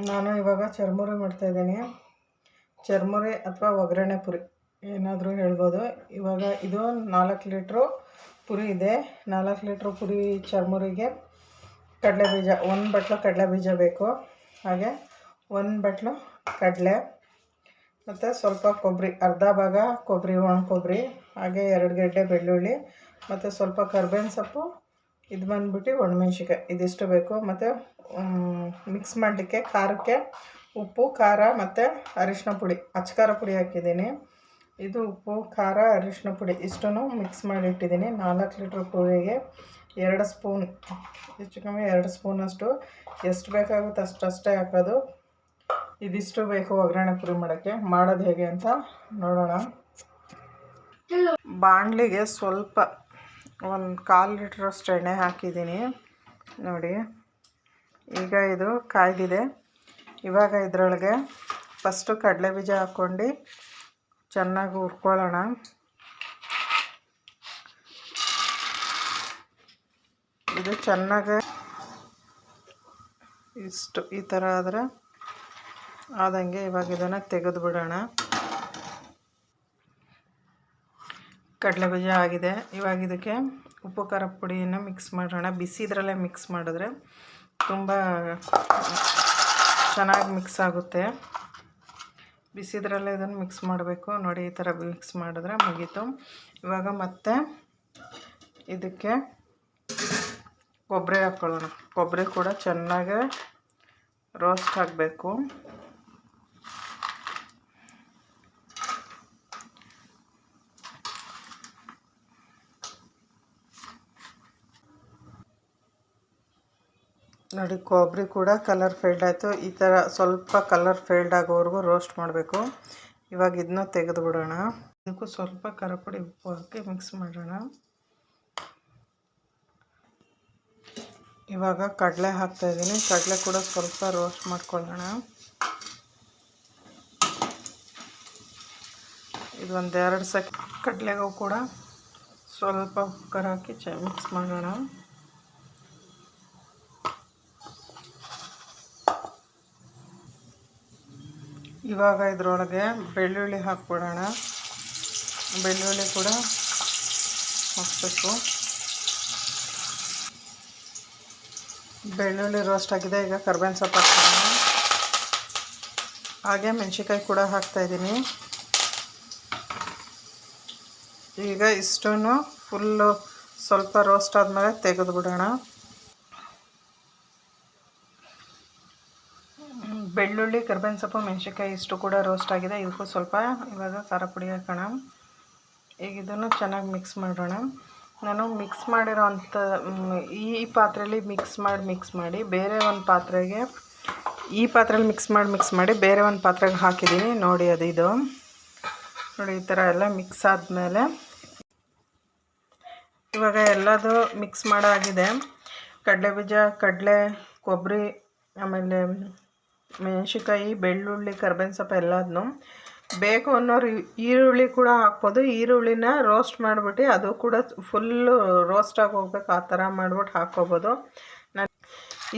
ನಾನು ಇವಾಗ ಚರ್ಮುರಿ ಮಾಡ್ತಾಯಿದ್ದೀನಿ. ಚರ್ಮುರಿ ಅಥವಾ ಒಗ್ಗರಣೆ ಪುರಿ ಏನಾದರೂ ಹೇಳ್ಬೋದು. ಇವಾಗ ಇದು 4 ಲೀಟ್ರು ಪುರಿ ಇದೆ. 4 ಲೀಟ್ರ್ ಪುರಿ ಚರ್ಮುರಿಗೆ ಕಡಲೆಬೀಜ 1 ಬಟ್ಲು ಕಡಲೆಬೀಜ ಬೇಕು. ಹಾಗೆ 1 ಬಟ್ಲು ಕಡಲೆ ಮತ್ತು ಸ್ವಲ್ಪ ಕೊಬ್ಬರಿ, ಅರ್ಧ ಭಾಗ ಕೊಬ್ಬರಿ, ಒಣ ಕೊಬ್ಬರಿ, ಹಾಗೆ 2 ಗೆಡ್ಡೆ ಬೆಳ್ಳುಳ್ಳಿ ಮತ್ತು ಸ್ವಲ್ಪ ಕರ್ಬೇವಿನ ಸೊಪ್ಪು, ಇದು ಬಂದ್ಬಿಟ್ಟು ಒಣಮೆಣ್ಸಿಕಾಯಿ, ಇದಿಷ್ಟು ಬೇಕು. ಮತ್ತು ಮಿಕ್ಸ್ ಮಾಡಲಿಕ್ಕೆ ಖಾರಕ್ಕೆ ಉಪ್ಪು, ಖಾರ ಮತ್ತು ಅರಿಶಿನ ಪುಡಿ, ಅಚ್ಚಕಾರ ಪುಡಿ ಹಾಕಿದ್ದೀನಿ. ಇದು ಉಪ್ಪು, ಖಾರ, ಅರಿಶಿನ ಪುಡಿ ಇಷ್ಟನ್ನು ಮಿಕ್ಸ್ ಮಾಡಿ ಇಟ್ಟಿದ್ದೀನಿ. 4 ಲೀಟ್ರ್ ಪುರಿಗೆ 2 ಸ್ಪೂನ್, ಹೆಚ್ಚು ಕಮ್ಮಿ 2 ಸ್ಪೂನಷ್ಟು, ಎಷ್ಟು ಬೇಕಾಗುತ್ತೆ ಅಷ್ಟೇ ಹಾಕೋದು. ಇದಿಷ್ಟು ಬೇಕು ಒಗ್ಗರಣೆ ಪುರಿ ಮಾಡೋಕ್ಕೆ. ಮಾಡೋದು ಹೇಗೆ ಅಂತ ನೋಡೋಣ. ಬಾಣಲಿಗೆ ಸ್ವಲ್ಪ 1/4 ಲೀಟ್ರಷ್ಟು ಎಣ್ಣೆ ಹಾಕಿದ್ದೀನಿ ನೋಡಿ. ಈಗ ಇದು ಕಾಯ್ದಿದೆ. ಇವಾಗ ಇದರೊಳಗೆ ಫಸ್ಟು ಕಡಲೆಬೀಜ ಹಾಕ್ಕೊಂಡು ಚೆನ್ನಾಗಿ ಹುರ್ಕೊಳ್ಳೋಣ. ಇದು ಚೆನ್ನಾಗಿ ಇಷ್ಟು ಈ ಥರ ಆದಂಗೆ ಇವಾಗ ಇದನ್ನು ತೆಗೆದು ಬಿಡೋಣ. ಕಡಲೆಬೀಜ ಆಗಿದೆ. ಇವಾಗ ಇದಕ್ಕೆ ಉಪ್ಪು ಖಾರ ಪುಡಿಯನ್ನು ಮಿಕ್ಸ್ ಮಾಡೋಣ. ಬಿಸಿದ್ರಲ್ಲೇ ಮಿಕ್ಸ್ ಮಾಡಿದ್ರೆ ತುಂಬ ಚೆನ್ನಾಗಿ ಮಿಕ್ಸ್ ಆಗುತ್ತೆ. ಬಿಸಿದ್ರಲ್ಲೇ ಇದನ್ನು ಮಿಕ್ಸ್ ಮಾಡಬೇಕು ನೋಡಿ. ಈ ಥರ ಮಿಕ್ಸ್ ಮಾಡಿದ್ರೆ ಮುಗೀತು. ಇವಾಗ ಮತ್ತೆ ಇದಕ್ಕೆ ಕೊಬ್ಬರಿ ಹಾಕ್ಕೊಳ್ಳೋಣ. ಕೊಬ್ಬರಿ ಕೂಡ ಚೆನ್ನಾಗಿ ರೋಸ್ಟ್ ಆಗಬೇಕು. ನೋಡಿ, ಕೊಬ್ಬರಿ ಕೂಡ ಕಲರ್ ಫೇಲ್ಡ್ ಆಯಿತು. ಈ ಥರ ಸ್ವಲ್ಪ ಕಲರ್ ಫೇಲ್ಡ್ ಆಗೋವರೆಗೂ ರೋಸ್ಟ್ ಮಾಡಬೇಕು. ಇವಾಗ ಇದನ್ನ ತೆಗೆದು ಬಿಡೋಣ. ಇದಕ್ಕೂ ಸ್ವಲ್ಪ ಖಾರ ಪುಡಿ, ಉಪ್ಪು ಹಾಕಿ ಮಿಕ್ಸ್ ಮಾಡೋಣ. ಇವಾಗ ಕಡಲೆ ಹಾಕ್ತಾಯಿದ್ದೀನಿ. ಕಡಲೆ ಕೂಡ ಸ್ವಲ್ಪ ರೋಸ್ಟ್ ಮಾಡ್ಕೊಳ್ಳೋಣ. ಇದು 1-2 ಸೆಕೆಂಡ್ ಕಡಲೆಗೂ ಕೂಡ ಸ್ವಲ್ಪ ಉಪ್ಪು ಹಾಕಿ ಮಿಕ್ಸ್ ಮಾಡೋಣ. ಇವಾಗ ಇದರೊಳಗೆ ಬೆಳ್ಳುಳ್ಳಿ ಹಾಕ್ಬಿಡೋಣ. ಬೆಳ್ಳುಳ್ಳಿ ಕೂಡ ಹಾಕಬೇಕು. ಬೆಳ್ಳುಳ್ಳಿ ರೋಸ್ಟ್ ಆಗಿದೆ. ಈಗ ಕರ್ಬೇವಿನ ಸೊಪ್ಪು ಹಾಕ್ಕೊಳ್ಳೋಣ. ಹಾಗೆ ಮೆಣಸಿನ್ಕಾಯಿ ಕೂಡ ಹಾಕ್ತಾಯಿದ್ದೀನಿ. ಈಗ ಇಷ್ಟನ್ನು ಫುಲ್ಲು ಸ್ವಲ್ಪ ರೋಸ್ಟ್ ಆದಮೇಲೆ ತೆಗೆದು ಬಿಡೋಣ. ಬೆಳ್ಳುಳ್ಳಿ, ಕರ್ಬೇವಿನ ಸೊಪ್ಪು, ಮೆಣಸಿನ್ಕಾಯಿ ಇಷ್ಟು ಕೂಡ ರೋಸ್ಟ್ ಆಗಿದೆ. ಇದಕ್ಕೂ ಸ್ವಲ್ಪ ಇವಾಗ ಖಾರ ಪುಡಿ ಹಾಕೋಣ. ಈಗ ಇದನ್ನು ಚೆನ್ನಾಗಿ ಮಿಕ್ಸ್ ಮಾಡೋಣ. ನಾನು ಮಿಕ್ಸ್ ಮಾಡಿರೋ ಅಂಥ ಈ ಪಾತ್ರೆಯಲ್ಲಿ ಮಿಕ್ಸ್ ಮಾಡಿ ಬೇರೆ ಒಂದು ಪಾತ್ರೆಗೆ, ಈ ಪಾತ್ರೆಯಲ್ಲಿ ಮಿಕ್ಸ್ ಮಾಡಿ ಬೇರೆ ಒಂದು ಪಾತ್ರೆಗೆ ಹಾಕಿದ್ದೀನಿ ನೋಡಿ. ಇದು ನೋಡಿ, ಈ ಥರ ಎಲ್ಲ ಮಿಕ್ಸ್ ಆದಮೇಲೆ ಇವಾಗ ಎಲ್ಲದು ಮಿಕ್ಸ್ ಮಾಡಾಗಿದೆ. ಕಡಲೆಬೀಜ, ಕಡಲೆ, ಕೊಬ್ಬರಿ, ಆಮೇಲೆ ಮೆಣಸಿನ್ಕಾಯಿ, ಬೆಳ್ಳುಳ್ಳಿ, ಕರ್ಬೇವಿನ ಸೊಪ್ಪು ಎಲ್ಲದನ್ನು ಬೇಕು ಅನ್ನೋರು ಈರುಳ್ಳಿ ಕೂಡ ಹಾಕ್ಬೋದು. ಈರುಳ್ಳಿನ ರೋಸ್ಟ್ ಮಾಡಿಬಿಟ್ಟು ಅದು ಕೂಡ ಫುಲ್ಲು ರೋಸ್ಟಾಗಿ ಹೋಗ್ಬೇಕು, ಆ ಥರ ಮಾಡ್ಬಿಟ್ಟು ಹಾಕ್ಕೋಬೋದು.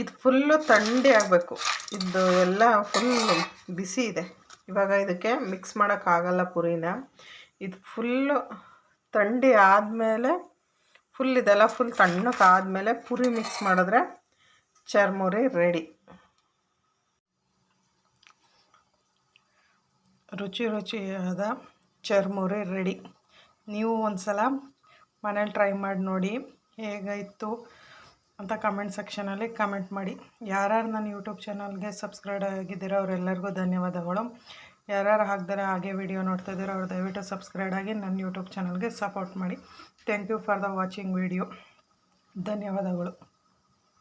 ಇದು ಫುಲ್ಲು ಥಂಡಿ ಆಗಬೇಕು. ಇದು ಎಲ್ಲ ಫುಲ್ಲು ಬಿಸಿ ಇದೆ. ಇವಾಗ ಇದಕ್ಕೆ ಮಿಕ್ಸ್ ಮಾಡೋಕ್ಕಾಗಲ್ಲ ಪುರಿನ. ಇದು ಫುಲ್ಲು ಥಂಡಿ ಆದಮೇಲೆ ಇದೆಲ್ಲ ಫುಲ್ ತಣ್ಣಕ್ಕಾದಮೇಲೆ ಪುರಿ ಮಿಕ್ಸ್ ಮಾಡಿದ್ರೆ ಚರ್ಮುರಿ ರೆಡಿ. ರುಚಿಯಾದ ಚರ್ಮುರಿ ರೆಡಿ. ನೀವು ಒಂದು ಸಲ ಮನೇಲಿ ಟ್ರೈ ಮಾಡಿ ನೋಡಿ ಹೇಗಾಯಿತು ಅಂತ ಕಮೆಂಟ್ ಸೆಕ್ಷನಲ್ಲಿ ಕಮೆಂಟ್ ಮಾಡಿ. ಯಾರ್ಯಾರು ನನ್ನ ಯೂಟ್ಯೂಬ್ ಚಾನಲ್ಗೆ ಸಬ್ಸ್ಕ್ರೈಬ್ ಆಗಿದ್ದೀರೋ ಅವರೆಲ್ಲರಿಗೂ ಧನ್ಯವಾದಗಳು. ಯಾರ್ಯಾರು ಹಾಕ್ದರೆ ಹಾಗೆ ವಿಡಿಯೋ ನೋಡ್ತಾ ಇದ್ದೀರೋ ಅವ್ರು ದಯವಿಟ್ಟು ಸಬ್ಸ್ಕ್ರೈಬ್ ಆಗಿ ನನ್ನ ಯೂಟ್ಯೂಬ್ ಚಾನಲ್ಗೆ ಸಪೋರ್ಟ್ ಮಾಡಿ. Thank you for the watching video. ಧನ್ಯವಾದಗಳು.